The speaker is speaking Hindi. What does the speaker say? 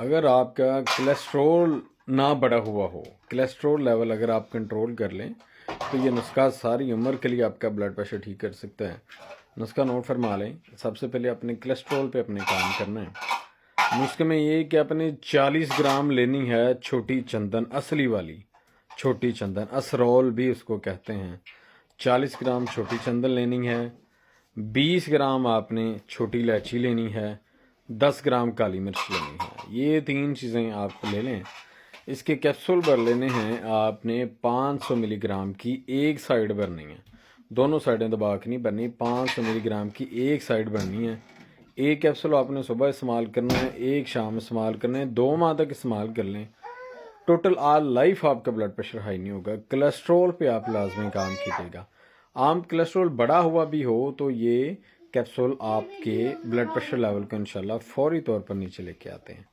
अगर आपका कोलेस्ट्रॉल ना बढ़ा हुआ हो, कोलेस्ट्रॉल लेवल अगर आप कंट्रोल कर लें तो ये नुस्खा सारी उम्र के लिए आपका ब्लड प्रेशर ठीक कर सकता है। नुस्खा नोट फरमा लें। सबसे पहले अपने कोलेस्ट्रॉल पे अपने काम करना है। नुस्खे में ये कि अपने 40 ग्राम लेनी है छोटी चंदन, असली वाली छोटी चंदन, असरोल भी उसको कहते हैं। 40 ग्राम छोटी चंदन लेनी है। 20 ग्राम आपने छोटी इलायची लेनी है। 10 ग्राम काली मिर्च लेनी है। ये 3 चीज़ें आप ले लें। इसके कैप्सूल भर लेने हैं आपने 500 मिलीग्राम की, एक साइड भरनी है, दोनों साइडें दबा के नहीं भरनी। 500 मिलीग्राम की एक साइड भरनी है। एक कैप्सूल आपने सुबह इस्तेमाल करना है, एक शाम इस्तेमाल करना है, 2 माह तक इस्तेमाल कर लें। टोटल ऑल लाइफ आपका ब्लड प्रेशर हाई नहीं होगा। कोलेस्ट्रॉल पे आप लाजमी काम कीजिएगा। आम कोलेस्ट्रॉल बढ़ा हुआ भी हो तो ये कैप्सूल आपके ब्लड प्रेशर लेवल को इंशाल्लाह फौरी तौर पर नीचे लेके आते हैं।